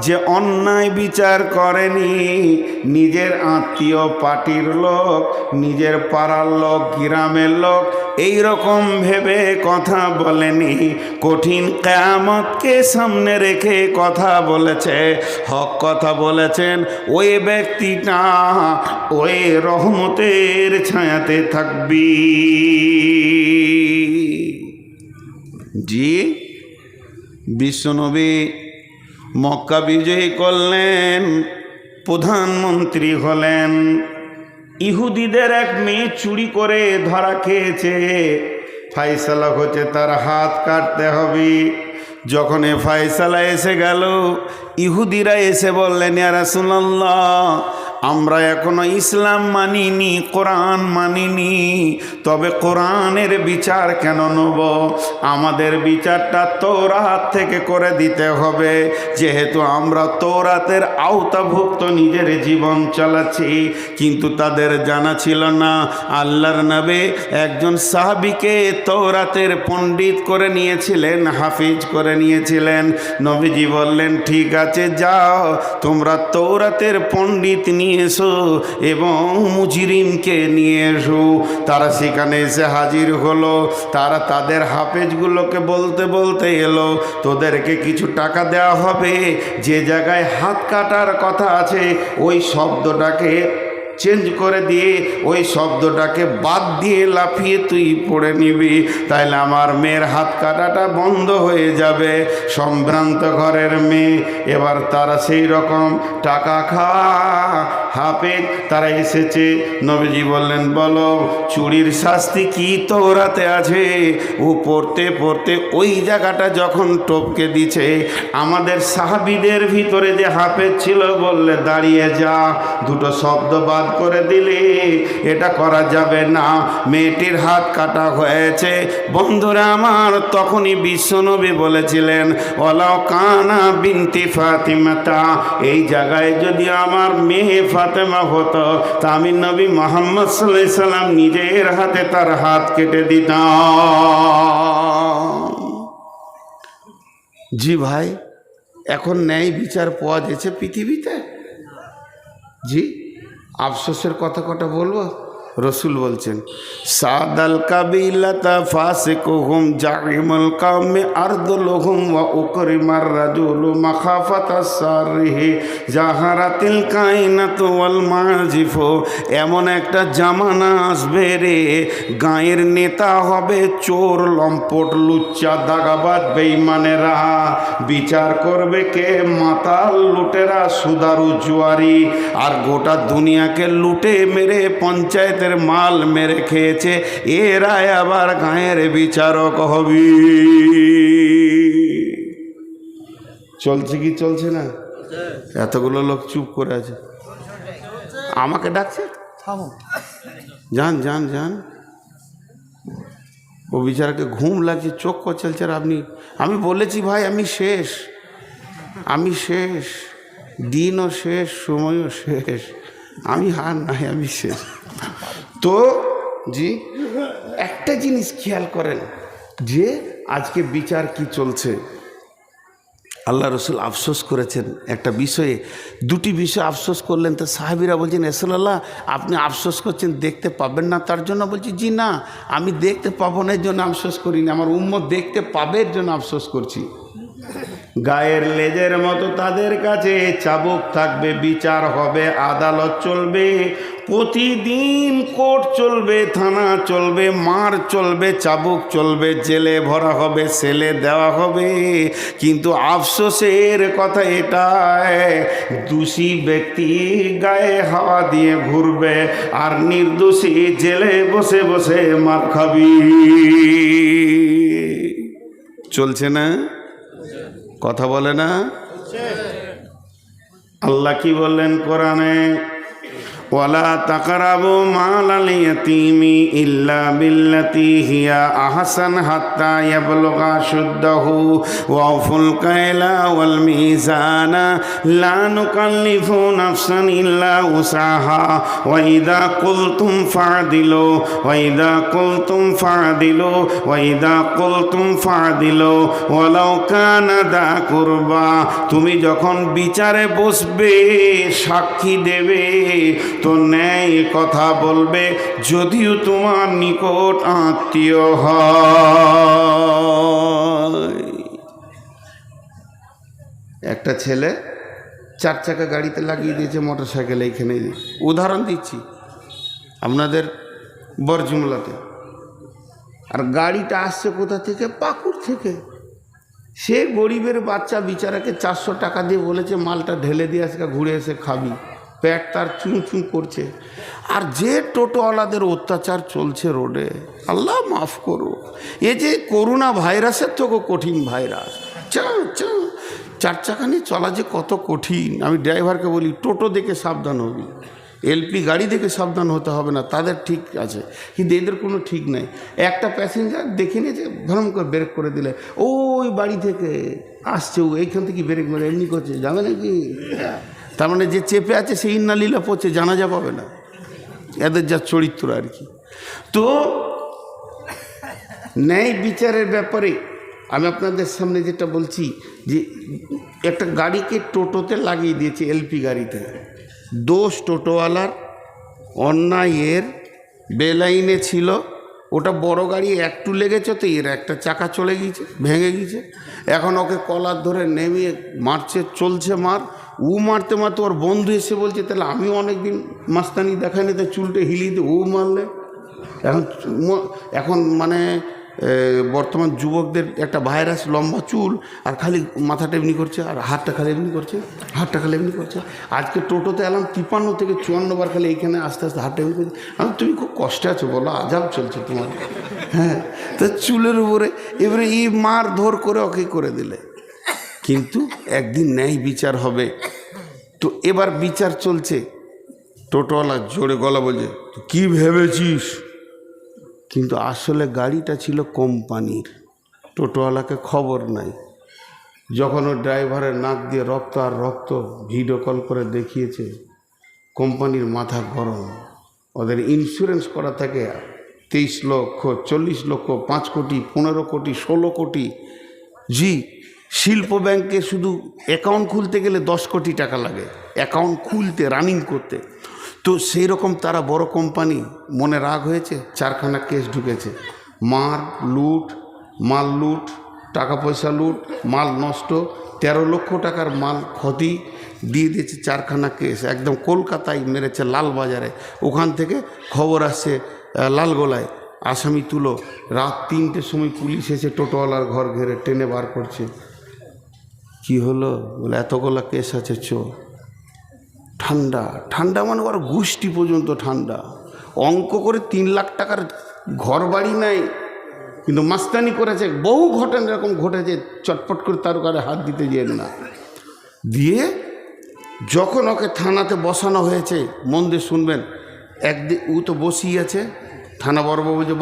যে অন্যায় বিচার করেনি, নিজের আত্মীয় পার্টির লোক, নিজের পাড়ার লোক, গ্রামের লোক এই রকম ভেবে কথা বলেনি, কঠিন কিয়ামতকে সামনে রেখে কথা বলেছে, হক কথা বলেছেন, ওই ব্যক্তিটা ওই রহমতের ছায়াতে থাকবি। জি, বিশ্বনবী মক্কা বিজয় করলেন, প্রধানমন্ত্রী হলেন। ইহুদিদের এক মেয়ে চুরি করে ধরা খেয়েছে, ফায়সালা হচ্ছে তার হাত কাটতে হবে। যখন এ ফায়সালা এসে গেল, ইহুদিরা এসে বললেন, ইয়া রাসূলুল্লাহ, আমরা এখনো ইসলাম মানিনি, কোরআন মানিনি, তবে কোরআনের বিচার কেন নেব? আমাদের বিচারটা তৌরাত থেকে করে দিতে হবে, যেহেতু আমরা তৌরাতের আওতাভুক্ত নিজের জীবন চালাচ্ছি। কিন্তু তাদের জানা ছিল না আল্লাহর নবী একজন সাহাবীকে তৌরাতের পণ্ডিত করে নিয়েছিলেন, হাফিজ করে নিয়েছিলেন। নবীজি বললেন, ঠিক আছে, যাও তোমরা তৌরাতের পণ্ডিত নিয়ে এসো এবং মুজরিমকে নিয়ে এসো। তারা সেখানে এসে হাজির হলো। তারা তাদের হাফেজগুলোকে বলতে বলতে এলো, তোদেরকে কিছু টাকা দেওয়া হবে, যে জায়গায় হাত কাটার কথা আছে ওই শব্দটাকে চেঞ্জ করে দিয়ে ওই শব্দটাকে বাদ দিয়ে লাফিয়ে তুই পড়ে নিবি, তাইলে আমার মেয়ের হাত কাটাটা বন্ধ হয়ে যাবে। সম্ভ্রান্ত ঘরের মেয়ে। এবার তারা সেই রকম টাকা খাওয়া হাফেজ তারা এসেছে। নবীজি বললেন, বলো চুরির শাস্তি কি তৌরাতে আছে? ও পড়তে পড়তে ওই জায়গাটা যখন টপকে দিছে, আমাদের সাহাবীদের ভিতরে যে হাফেজ ছিল বললে, দাঁড়িয়ে যা, দুটো শব্দ বাদ করে দিলে এটা করা যাবে না, মেয়েটির হাত কাটা হয়েছে। বন্ধুরা আমার, তখনই বিশ্বনবী বলেছিলেন, ওয়ালাউ কানা বিনতি ফাতিমাতা, এই জায়গায় যদি আমার মেয়ে ফাতেমা হতো তা আমি নবী মুহাম্মদ সাল্লাল্লাহু আলাইহি সাল্লাম নিজের হাতে তার হাত কেটে দিতাম। জি ভাই, এখন ন্যায় বিচার পাওয়া যাচ্ছে পৃথিবীতে? জি, আফসোসের কথা কটা বলবো। রসুল বলছেন, সাদাল কাবিলাতা ফাসিকুহুম জাইমুল কওমে আরদুলহুম ওয়া উকরিমার রাজুলু মাখাফাতাস সারহি জাহারাতিল কায়নাতু ওয়াল মাজিফু। এমন একটা জামানা আসবে রে, গায়ের নেতা হবে চোর, লম্পট, লুচ্চা, দাগাবাজ, বেঈমানেরা। বিচার করবে কে? মাতাল, লুটেরা, সুদারু, জুয়ারি। আর গোটা দুনিয়াকে লুটে মেরে পঞ্চায়েতের মাল মেরে খেয়েছে, এরাই আবার গায়ের বিচারক হবে। চলছে কি চলছে না? এতগুলো লোক চুপ করে আছে, আমাকে ডাকছে, যান যান যান। ও বিচারকে ঘুম লাগছে, চোখ কচলছে। আর আমি বলেছি ভাই, আমি শেষ, দিনও শেষ, সময়ও শেষ, আমি হার নাই, আমি শেষ। তো জি, একটা জিনিস খেয়াল করেন যে আজকে বিচার কি চলছে। আল্লাহ রসুল আফসোস করেছেন একটা বিষয়ে, দুটি বিষয় আফসোস করলেন। তো সাহাবীরা বলছেন, রাসূলুল্লাহ আপনি আফসোস করছেন দেখতে পাবেন না তার জন্য? বলছি, জি না, আমি দেখতে পাবো না এর জন্য আফসোস করিনি, আমার উম্মত দেখতে পাবে এর জন্য আফসোস করছি। গায়ের লেজের মতো তাদের কাছে চাবুক থাকবে, বিচার হবে, আদালত চলবে, প্রতিদিন কোর্ট চলবে, থানা চলবে, মার চলবে, চাবুক চলবে, জেলে ভরা হবে, সেলে দেওয়া হবে। কিন্তু আফসোসের কথা এটাই, দোষী ব্যক্তি গায়ে হাওয়া দিয়ে ঘুরবে আর নির্দোষী জেলে বসে বসে মার খাবি। চলছে না? কথা বলে না? আল্লাহ কি বললেন কোরআনে? ওয়ালা তাকরাবু মালাল ইয়াতীমি ইল্লা বিল্লাতী হিয়া আহসান হাত্তা ইয়াবলুগা শুদ্দাহু ওয়াউফুল কায়লা ওয়াল মিজানা লা নুকাল্লিফু নাফসান ইল্লা উসাহা ওয়া ইযা কুলতুম ফা'দিলু ওয়া ইযা কুলতুম ফা'দিলু ওয়া ইযা কুলতুম ফা'দিলু ওয়ালাউ কানা দা কুরবা। তুমি যখন বিচারে বসবে, সাক্ষী দেবে, তো ন্যায় কথা বলবে, যদিও তোমার নিকট আত্মীয় হয়। একটা ছেলে 4 চাকা গাড়িতে লাগিয়ে দিয়েছে মোটর সাইকেল, এইখানে উদাহরণ দিচ্ছি আপনাদের বরজুমলাতে। আর গাড়িটা আসছে কোথা থেকে? পাকুড় থেকে। সে গরিবের বাচ্চা বিচারাকে 400 টাকা দিয়ে বলেছে মালটা ঢেলে দিয়ে আজকে ঘুরে এসে খাবি। পেট তার চুঁ চুঁ করছে। আর যে টোটোওয়ালাদের অত্যাচার চলছে রোডে, আল্লাহ মাফ করো। এ যে করোনা ভাইরাসের থেকেও কঠিন ভাইরাস। 4 চাকা নিয়ে চলা যে কত কঠিন। আমি ড্রাইভারকে বলি টোটো দেখে সাবধান হবি, এলপি গাড়ি দেখে সাবধান হতে হবে না, তাদের ঠিক আছে, কিন্তু এদের কোনো ঠিক নাই। একটা প্যাসেঞ্জার দেখে নিয়ে যে ভরম করে ব্রেক করে দিলে, ওই বাড়ি থেকে আসছে, ও এইখান থেকে ব্রেক মেরে এমনি করছে, যাবে নাকি? তার মানে যে চেপে আছে সেই ইন্নালিলা পড়ছে, জানাজা পাবে না। এদের যা চরিত্র আর কি। তো ন্যায় বিচারের ব্যাপারে আমি আপনাদের সামনে যেটা বলছি, যে একটা গাড়িকে টোটোতে লাগিয়ে দিয়েছে, এলপি গাড়িতে। দোষ টোটোওয়ালার, অন্যায় এর। বেলাইনে ছিল, ওটা বড় গাড়ি একটু লেগেছে, তো এর একটা চাকা চলে গিয়েছে, ভেঙে গিয়েছে। এখন ওকে কলার ধরে নেমিয়ে মারছে, চলছে মার। ও মারতে মারতে ওর বন্ধু এসে বলছে, তাহলে আমিও অনেকদিন মাস্তানি দেখাইনি, তো চুলটা হিলিয়ে দিয়ে ও মারলে। এখন মানে বর্তমান যুবকদের একটা ভাইরাস, লম্বা চুল আর খালি মাথাটা এমনি করছে, আর হাতটা খালি এমনি করছে, হাতটা খালি এমনি করছে। আজকে টোটোতে এলাম 53 থেকে 54 বার খালি এইখানে আস্তে আস্তে হাতটা এমনি করছে। আমি, তুমি খুব কষ্টে আছো বলো, আজাব চলছে তোমার। হ্যাঁ, তো চুলের উপরে এবারে এই মার ধর করে ওকে করে দিলে। কিন্তু একদিন ন্যায় বিচার হবে। তো এবার বিচার চলছে। টোটোওয়ালা জোরে গলা বলছে, কি ভেবেছিস? কিন্তু আসলে গাড়িটা ছিল কোম্পানির, টোটোওয়ালাকে খবর নাই। যখন ওর ড্রাইভারের নাক দিয়ে রক্ত আর রক্ত, ভিডিও কল করে দেখিয়েছে, কোম্পানির মাথা গরম। ওদের ইন্স্যুরেন্স করা থাকে 23 লক্ষ, 40 লক্ষ, 5 কোটি, 15 কোটি, 16 কোটি। জি, শিল্প ব্যাংকে শুধু অ্যাকাউন্ট খুলতে গেলে 10 কোটি টাকা লাগে, অ্যাকাউন্ট খুলতে, রানিং করতে। তো সেই রকম তারা বড় কোম্পানি, মনে রাগ হয়েছে, 4খানা কেস ঢুকেছে। মাল লুট, টাকা পয়সা লুট, মাল নষ্ট, 13 লক্ষ টাকার মাল ক্ষতি দিয়ে দিয়েছে। 4খানা কেস একদম কলকাতায় মেরেছে, লালবাজারে। ওখান থেকে খবর আসছে লালগোলায়, আসামি তুলো। রাত 3টের সময় পুলিশ এসে টোটোওয়ালার ঘর ঘেরে টেনে বার করছে। কি হলো? বলে এতগুলা কেস আছে, চোর। ঠান্ডা ঠান্ডা মানে ওর গোষ্ঠী পর্যন্ত ঠান্ডা। অঙ্ক করে 3 লাখ টাকার ঘর বাড়ি নাই, কিন্তু মাস্তানি করেছে। বহু ঘটনা এরকম ঘটেছে, চটপট করে তার ঘরে হাত দিতে যেন না দিয়ে। যখন ওকে থানাতে বসানো হয়েছে, মন দিয়ে শুনবেন, একদিন ও তো বসিয়ে আছে, থানা বড়বাবু যে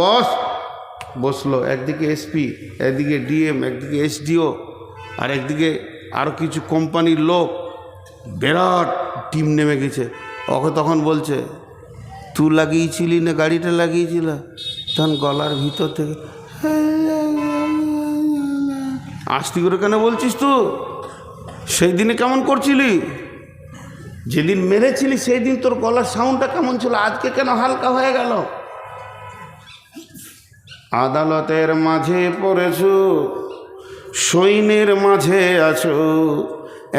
বসলো, একদিকে এসপি, একদিকে ডিএম, একদিকে এসডিও, আর একদিকে আরও কিছু কোম্পানির লোক। বিরাট টিম নেমে গেছে। ওকে তখন বলছে, তুই লাগিয়েছিলি না গাড়িটা লাগিয়েছিল? তখন গলার ভিতর থেকে, আস্তি করে কেন বলছিস? তুই সেই দিনে কেমন করছিলি? যেদিন মেরেছিলি সেই দিন তোর গলার সাউন্ডটা কেমন ছিল, আজকে কেন হালকা হয়ে গেল? আদালতের মাঝে পড়েছো, সৈন্যের মাঝে আছো,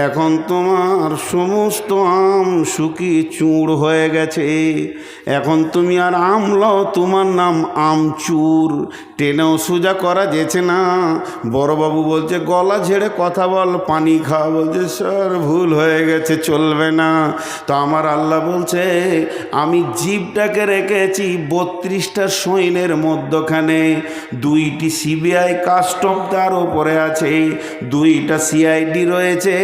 এখন তোমার সমস্ত আম শুকিয়ে চূড় হয়ে গেছে। এখন তুমি আর আমলাও, তোমার নাম আমচুর। টেনেও সোজা করা যেছে না। বড়বাবু বলছে, গলা ঝেড়ে কথা বল, পানি খা। বলছে, স্যার ভুল হয়ে গেছে, চলবে না। তো আমার আল্লাহ বলছে, আমি জিভটাকে রেখেছি 32টা সৈন্যের মধ্যখানে। 2টি সিবিআই কাস্টম তার ওপরে আছে, 2টা সিআইডি রয়েছে,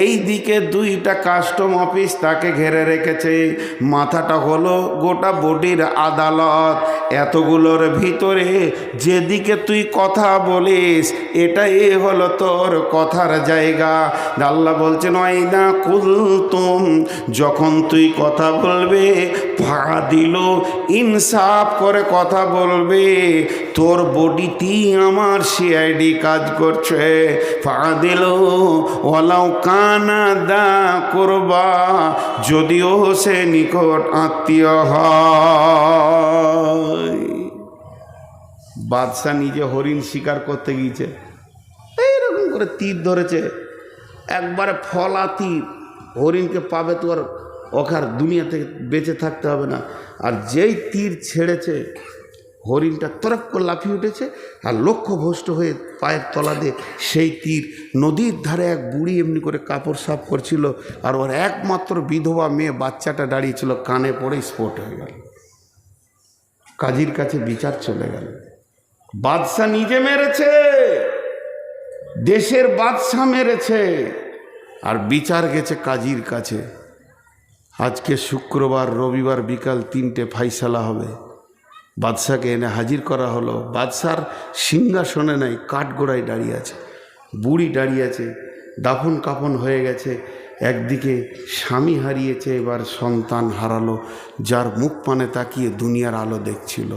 এই দিকে দুইটা কাস্টম অফিস তাকে ঘিরে রেখেছে। মাথাটা হলো গোটা বডির আদালত। এতগুলোর ভিতরে যেদিকে তুই কথা বলিস এটাই হলো তোর কথার জায়গা। আল্লাহ বলছেন ওয়াইদা কুলতুম, যখন তুই কথা বলবে ফাদিল, ইনসাফ করে কথা বলবে। তোর বডিটি আমার সিআইডি কাজ করছে। ফাদিল ওয়ালাউ কানা দা কুরবা, যদিও সে নিকট আত্মীয় হয়। বাদশাহ নিজে হরিণ শিকার করতে গিয়েছে, এইরকম করে তীর ধরেছে, একবারে ফলা তীর। হরিণকে পাবে তো আর ওখার দুনিয়া থেকে বেঁচে থাকতে হবে না। আর যেই তীর ছেড়েছে হরিণটা তরক করে লাফিয়ে উঠেছে, আর লক্ষ্যভ্রষ্ট হয়ে পায়ের তলা দিয়ে সেই তীর নদীর ধারে এক বুড়ি এমনি করে কাপড় সাফ করছিল, আর ওর একমাত্র বিধবা মেয়ে বাচ্চাটা দাঁড়িয়েছিল, কানে পড়ে স্পট হয়ে গেল। কাজীর কাছে বিচার চলে গেল। বাদশাহ নিজে মেরেছে, দেশের বাদশাহ মেরেছে, আর বিচার গেছে কাজীর কাছে। আজকে শুক্রবার, রবিবার বিকাল 3টে ফাইসালা হবে। বাদশাকে এনে হাজির করা হলো। বাদশার সিংহাসনে নাই, কাঠগোড়ায় দাঁড়িয়ে আছে, বুড়ি দাঁড়িয়ে আছে, দাফন কাফন হয়ে গেছে। একদিকে স্বামী হারিয়েছে, এবার সন্তান হারালো, যার মুখ পানে তাকিয়ে দুনিয়ার আলো দেখছিল।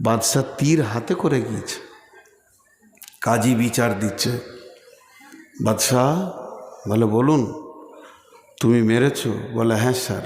বাদশাহ তীর হাতে করে গিয়েছে, কাজী বিচার দিচ্ছে। বাদশাহ বলে বলুন, তুমি মেরেছো? বলে হ্যাঁ স্যার।